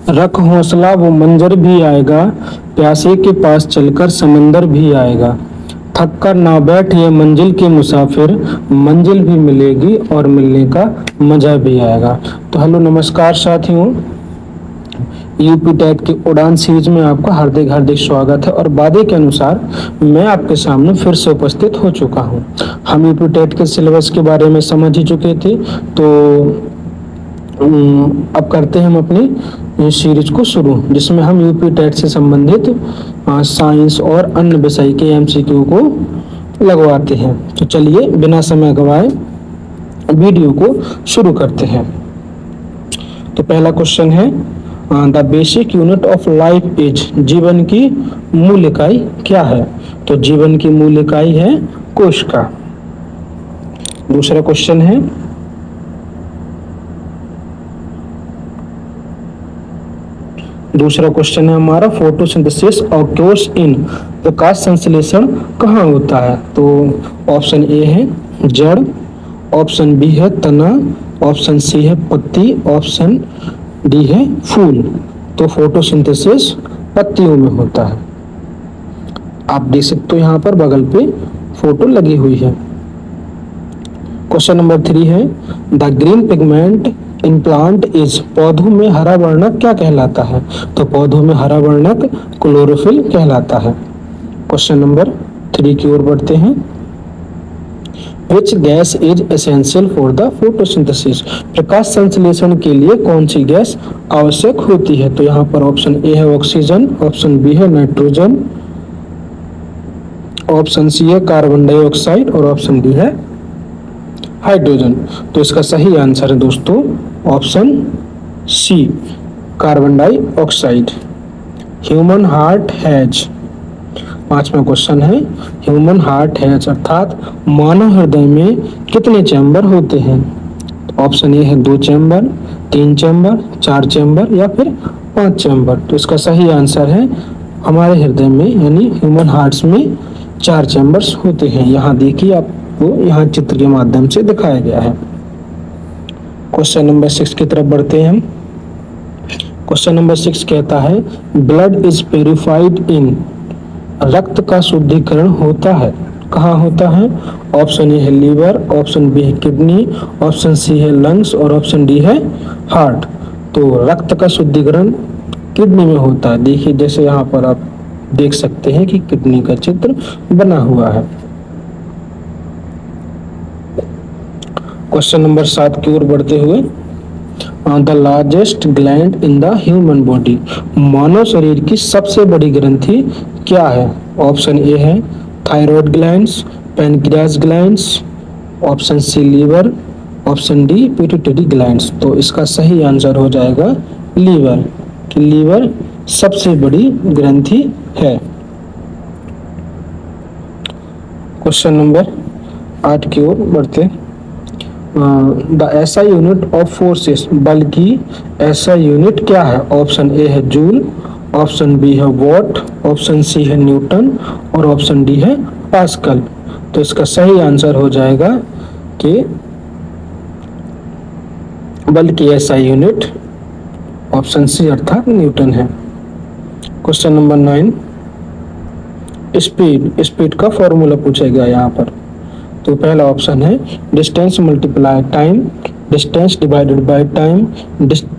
रख हौसला वो मंजर भी आएगा, प्यासे के पास चलकर समंदर भी आएगा। थक कर ना बैठ ये मंजिल के मुसाफिर, मंजिल भी मिलेगी और मिलने का मजा भी आएगा। तो हेलो नमस्कार साथियों, यूपी टेट की उड़ान सीरीज में आपका हार्दिक हार्दिक स्वागत है। और वादे के अनुसार मैं आपके सामने फिर से उपस्थित हो चुका हूं। हम यूपी टेट के सिलेबस के बारे में समझ ही चुके थे, तो अब करते हैं हम अपनी सीरीज को शुरू, जिसमें हम यूपी टेट से संबंधित साइंस और अन्य विषय के एमसीक्यू को लगवाते हैं। तो चलिए बिना समय गवाए वीडियो को शुरू करते हैं। तो पहला क्वेश्चन है, the basic unit of life is, जीवन की मूल इकाई क्या है? तो जीवन की मूल इकाई है कोशिका। दूसरा क्वेश्चन है, हमारा फोटोसिंथेसिस ऑक्योर्स इन, प्रकाश संश्लेषण कहाँ होता है? तो ऑप्शन ए है जड़, ऑप्शन बी है तना, ऑप्शन सी है पत्ती, ऑप्शन डी है फूल। तो फोटोसिंथेसिस पत्तियों में होता है। आप देख सकते हो यहाँ पर बगल पे फोटो लगी हुई है। क्वेश्चन नंबर 3 है, the green pigment in plant is, पौधों में हरा वर्णक क्या कहलाता है? तो पौधों में हरा वर्णक क्लोरोफिल कहलाता है। क्वेश्चन नंबर 3 की ओर बढ़ते हैं, which gas is essential for the photosynthesis, प्रकाश संश्लेषण के लिए कौन सी गैस आवश्यक होती है? तो यहाँ पर ऑप्शन ए है ऑक्सीजन, ऑप्शन बी है नाइट्रोजन, ऑप्शन सी है कार्बन डाइऑक्साइड और ऑप्शन डी है हाइड्रोजन। तो इसका सही आंसर है दोस्तों option C, carbon dioxide. Human heart has, पांचवा क्वेश्चन है, ह्यूमन हार्ट हैज अर्थात मानव हृदय में कितने चैम्बर होते हैं? ऑप्शन ए है 2 चैम्बर, 3 चैम्बर, 4 चैम्बर या फिर 5 चैम्बर। तो इसका सही आंसर है हमारे हृदय में यानी ह्यूमन हार्ट्स में 4 चैम्बर्स होते हैं। यहाँ देखिए, आपको यहाँ चित्र के माध्यम से दिखाया गया है। क्वेश्चन नंबर 6 की तरफ बढ़ते हैं हम। क्वेश्चन नंबर 6 कहता है, ब्लड इज प्यूरिफाइड इन, रक्त का शुद्धिकरण होता है कहाँ होता है? ऑप्शन ए है लीवर, ऑप्शन बी है किडनी, ऑप्शन सी है लंग्स और ऑप्शन डी है हार्ट। तो रक्त का शुद्धिकरण किडनी में होता है। देखिए जैसे यहाँ पर आप देख सकते हैं कि किडनी का चित्र बना हुआ है। क्वेश्चन नंबर 7 की ओर बढ़ते हुए, the largest gland in the human body, मानव शरीर की सबसे बड़ी ग्रंथि क्या है? ऑप्शन ए है thyroid glands, pancreas glands, option C liver, option D pituitary glands. तो इसका सही आंसर हो जाएगा लीवर, कि लीवर सबसे बड़ी ग्रंथि है। क्वेश्चन नंबर 8 की ओर बढ़ते, द ऐसा यूनिट ऑफ फोर्सेस, बल की ऐसा यूनिट क्या है? ऑप्शन ए है जूल, ऑप्शन बी है वॉट, ऑप्शन सी है न्यूटन और ऑप्शन डी है पास्कल। तो इसका सही आंसर हो जाएगा कि बल की ऐसा यूनिट ऑप्शन सी अर्थात न्यूटन है। क्वेश्चन नंबर 9, स्पीड का फॉर्मूला पूछा गया यहाँ पर। तो पहला ऑप्शन है distance multiply time, distance divided by time,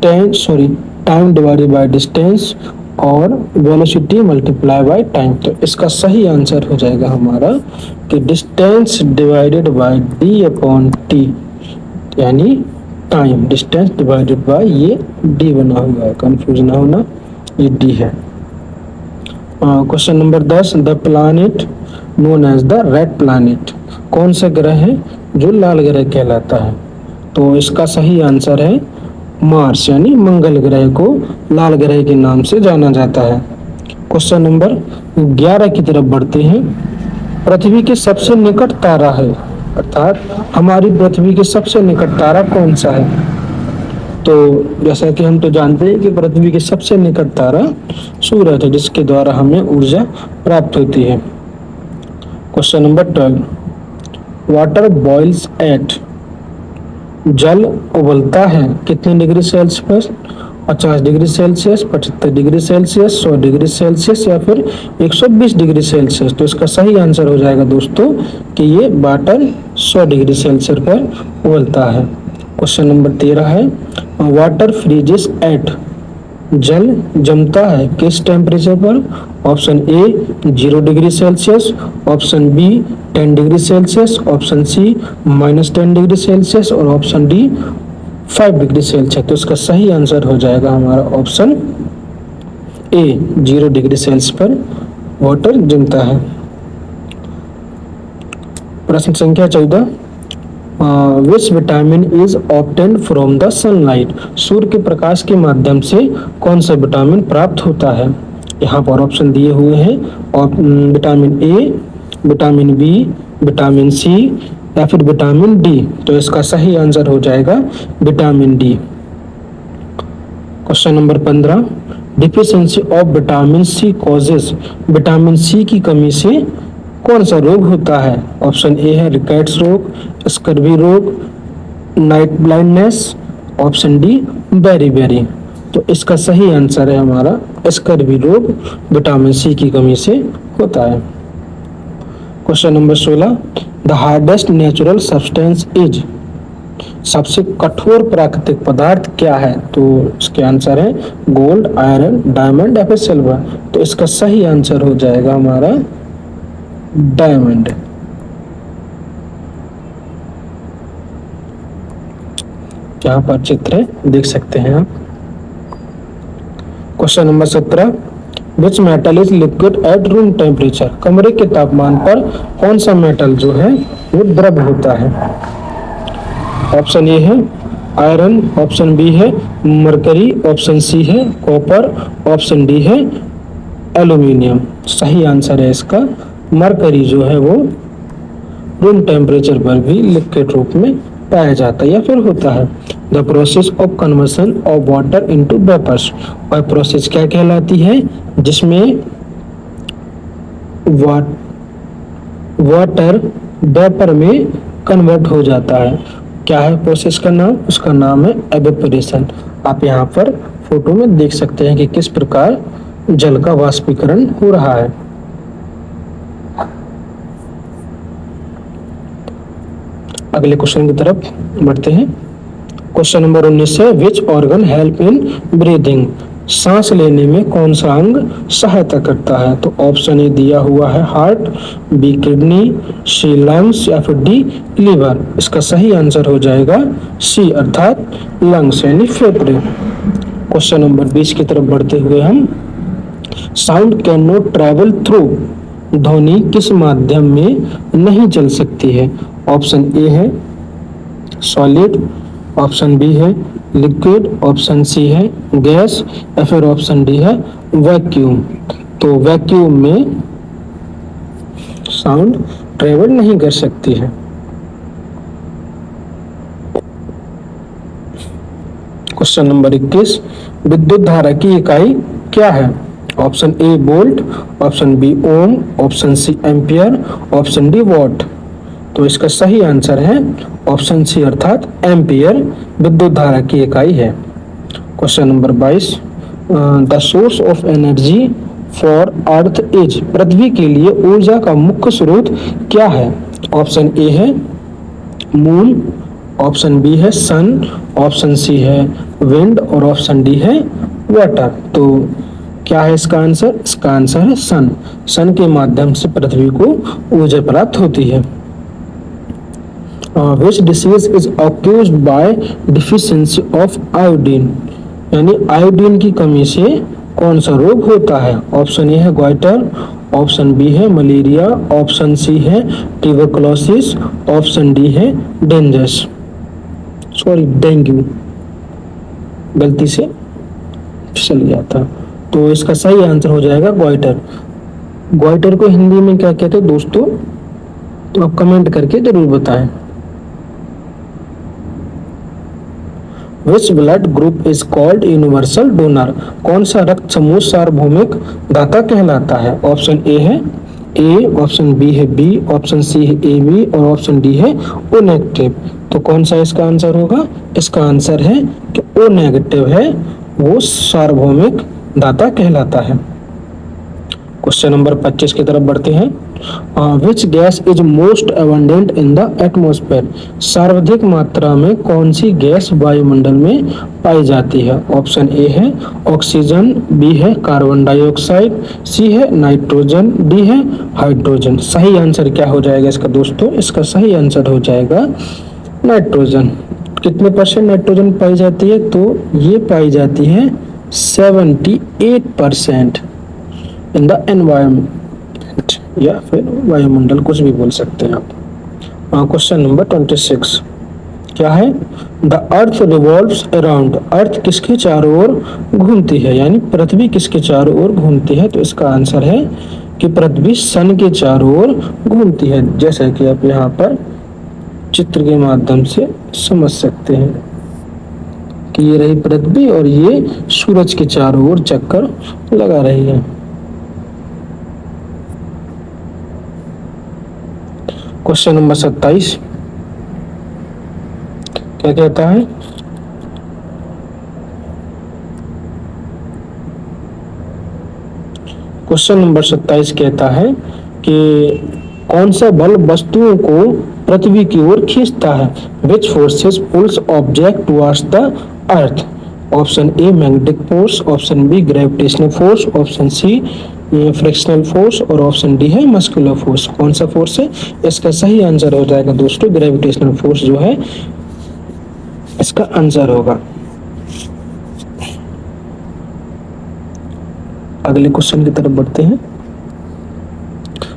time divided by distance और वेलोसिटी मल्टीप्लाई बाय टाइम। तो इसका सही आंसर हो जाएगा हमारा कि distance divided by D upon T, यानी टाइम डिस्टेंस डिवाइडेड बाय ये डी बना हुआ है, कंफ्यूज ना होना, ये डी है। Question number 10, the planet known as the red planet, कौन सा ग्रह है जो लाल ग्रह कहलाता है? तो इसका सही आंसर है मार्स, यानी मंगल ग्रह को लाल ग्रह के नाम से जाना जाता है। क्वेश्चन नंबर 11 की तरफ बढ़ते हैं, पृथ्वी के सबसे निकट तारा है, अर्थात हमारी पृथ्वी के सबसे निकट तारा कौन सा है? तो जैसा कि हम तो जानते हैं कि पृथ्वी के सबसे निकट तारा सूरज है, जिसके द्वारा हमें ऊर्जा प्राप्त होती है। Question number 12, water boils at, जल उबलता है कितने डिग्री सेल्सियस पर? 50 degree Celsius, 75 degree Celsius, 100 degree Celsius या फिर 120 डिग्री सेल्सियस। तो इसका सही आंसर हो जाएगा दोस्तों कि ये वाटर 100 डिग्री सेल्सियस पर उबलता है। क्वेश्चन नंबर 13 है, वाटर फ्रीजेस एट, जल जमता है किस टेम्परेचर पर? Option A 0 degree Celsius, option B 10 degree Celsius, option C -10 degree Celsius और ऑप्शन डी 5 डिग्री सेल्सियस। तो इसका सही आंसर हो जाएगा हमारा ऑप्शन ए 0 डिग्री सेल्सियस पर वाटर जमता है। प्रश्न संख्या 14, which vitamin is obtained from the sunlight, सूर्य के प्रकाश के माध्यम से कौन सा विटामिन प्राप्त होता है? यहाँ पर ऑप्शन दिए हुए हैं, और vitamin A, vitamin B, vitamin C या फिर विटामिन डी। तो इसका सही आंसर हो जाएगा vitamin D. Question number 15, deficiency of vitamin C causes, vitamin C की कमी से कौन सा रोग होता है? ऑप्शन ए है रिकेट्स रोग, स्कर्वी रोग, night blindness, option de Bary. तो इसका सही आंसर है हमारा स्कर्वी रोग विटामिन सी की कमी से होता है। Question number 16, the hardest natural substance is, सबसे कठोर प्राकृतिक पदार्थ क्या है? तो इसके आंसर है गोल्ड, आयरन, डायमंड या फिर सिल्वर। तो इसका सही आंसर हो जाएगा हमारा डायमंड। यहाँ पर चित्र है, देख सकते हैं आप। Question number 17, which metal is liquid at room temperature, कमरे के तापमान पर कौन सा मेटल जो है वो द्रव होता है? ऑप्शन ए है आयरन, ऑप्शन बी है मरकरी, ऑप्शन सी है कॉपर, ऑप्शन डी है एल्यूमिनियम। सही आंसर है इसका मरकरी जो है वो रूम टेम्परेचर पर भी लिक्विड रूप में पाया जाता है या फिर होता है। The process of conversion of water into vapours, वह प्रोसेस क्या कहलाती है जिसमें वाटर वेपर में कन्वर्ट हो जाता है? क्या है प्रोसेस का नाम? उसका नाम है एवेपोरेशन। आप यहाँ पर फोटो में देख सकते हैं कि किस प्रकार जल का वाष्पीकरण हो रहा है। अगले क्वेश्चन की तरफ बढ़ते हैं। क्वेश्चन नंबर 19 है, which organ help in breathing, सांस लेने में कौन सा अंग सहायता करता है? तो ऑप्शन ए दिया हुआ है हार्ट, बी किडनी, सी लंग्स या फिर डी लीवर। इसका सही आंसर हो जाएगा सी अर्थात लंग्स यानी फेफड़े। क्वेश्चन नंबर 20 की तरफ बढ़ते हुए हम, sound can not travel through, ध्वनि किस माध्यम में नहीं चल सकती है? ऑप्शन ए है सॉलिड, ऑप्शन बी है लिक्विड, ऑप्शन सी है गैस या फिर ऑप्शन डी है वैक्यूम। तो वैक्यूम में साउंड ट्रेवल नहीं कर सकती है। क्वेश्चन नंबर 21, विद्युत धारा की इकाई क्या है? Option A volt, option B ohm, option C ampere, option D watt. तो इसका सही आंसर है ऑप्शन सी अर्थात एम्पियर विद्युत धारा की इकाई है। Question number 22, the source of energy for earth is, पृथ्वी के लिए ऊर्जा का मुख्य स्रोत क्या है? ऑप्शन ए है मून, ऑप्शन बी है सन, ऑप्शन सी है विंड और ऑप्शन डी है वाटर। तो क्या है इसका आंसर? इसका आंसर है सन। सन के माध्यम से पृथ्वी को ऊर्जा प्राप्त होती है। Which disease is caused by deficiency of iodine, यानी आयोडीन की कमी से कौन सा रोग होता है? ऑप्शन ए है गोइटर, ऑप्शन बी है मलेरिया, ऑप्शन सी है ट्यूबरकुलोसिस, ऑप्शन डी है डेंगू। गलती से फिसल गया था। तो इसका सही आंसर हो जाएगा गोइटर। गोइटर को हिंदी में क्या कहते हैं दोस्तों? तो आप कमेंट करके जरूर बताएं। Which blood group is called universal donor, कौन सा रक्त समूह सार्वभौमिक दाता कहलाता है? ऑप्शन ए है ए, ऑप्शन बी है बी, ऑप्शन सी है ए बी और ऑप्शन डी है ओ नेगेटिव। तो कौन सा इसका आंसर होगा? इसका आंसर है कि ओ नेगेटिव है वो सार्वभौमिक दाता कहलाता है। क्वेश्चन नंबर 25 की तरफ बढ़ते हैं। Which gas is most abundant in the atmosphere? सर्वाधिक मात्रा में कौन सी गैस वायुमंडल में पाई जाती है? ऑप्शन ए है ऑक्सीजन, बी है कार्बन डाइऑक्साइड, सी है नाइट्रोजन, डी है हाइड्रोजन। सही आंसर क्या हो जाएगा इसका दोस्तों? इसका सही आंसर हो जाएगा नाइट्रोजन। कितने परसेंट नाइट्रोजन पाई जाती है? तो ये पाई जाती है 78% इन द एनवायरमेंट, या फिर वायुमंडल, कुछ भी बोल सकते हैं आप। क्वेश्चन नंबर 26 क्या है? द अर्थ रिवॉल्व्स अराउंड, अर्थ किसके चारों ओर घूमती है? यानी पृथ्वी किसके चारों ओर घूमती है? तो इसका आंसर है कि पृथ्वी सन के चारों ओर घूमती है, जैसा कि आप यहाँ पर चित्र के माध्यम से समझ सकते हैं कि ये रही पृथ्वी और ये सूरज के चारों ओर चक्कर लगा रही है। क्वेश्चन नंबर 27 क्या कहता है? क्वेश्चन नंबर 27 कहता है कि कौन सा बल वस्तुओं को पृथ्वी की ओर खींचता है? Which forces pulls object towards the earth? Option A magnetic force, option B gravitational force, option C frictional force और ऑप्शन डी है मस्कुलर फोर्स। कौन सा फोर्स है? इसका सही आंसर हो जाएगा दोस्तों ग्रेविटेशनल फोर्स जो है इसका आंसर होगा। अगले क्वेश्चन की तरफ बढ़ते हैं।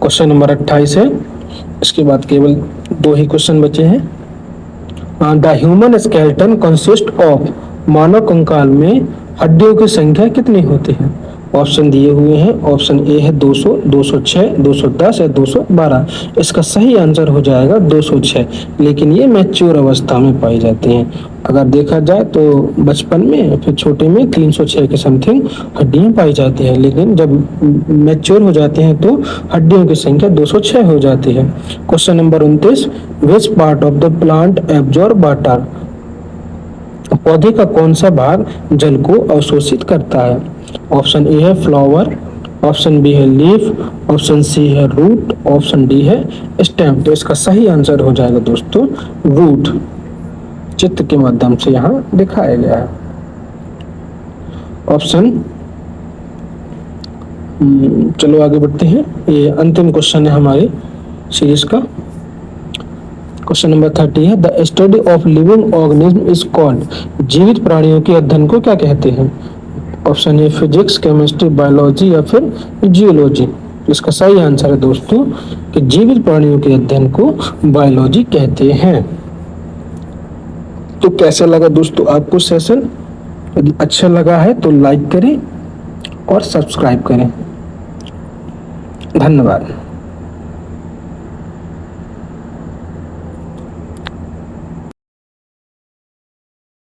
क्वेश्चन नंबर 28 है, इसके बाद केवल 2 ही क्वेश्चन बचे हैं। The human skeleton consist of, मानव कंकाल में हड्डियों की संख्या कितनी होती है? ऑप्शन दिए हुए हैं। ऑप्शन ए है 200, 206, 210 या 212। इसका सही आंसर हो जाएगा 206, लेकिन ये मैच्योर अवस्था में पाई जाती हैं। अगर देखा जाए तो बचपन में, फिर छोटे में 306 के समथिंग हड्डियां पाई जाती है, लेकिन जब मैच्योर हो जाते हैं तो हड्डियों की संख्या 206 हो जाती है। Question number 29, which part of the plant absorb water? पौधे का कौन सा भाग जल को अवशोषित करता है? ऑप्शन ए है फ्लावर, ऑप्शन बी है लीफ, ऑप्शन सी है रूट, ऑप्शन डी है स्टेम। तो इसका सही आंसर हो जाएगा दोस्तों रूट, चित्र के माध्यम से यहाँ दिखाया गया है। ऑप्शन चलो आगे बढ़ते हैं। ये अंतिम क्वेश्चन है हमारे सीरीज का। क्वेश्चन नंबर 30 है, the study of living organism is called? जीवित प्राणियों के अध्ययन को क्या कहते हैं? Option A physics, chemistry, biology या फिर जियोलॉजी। इसका सही आंसर है दोस्तों कि जीवित प्राणियों के अध्ययन को बायोलॉजी कहते हैं। तो कैसा लगा दोस्तों आपको सेशन? यदि अच्छा लगा है तो लाइक करें और सब्सक्राइब करें। धन्यवाद।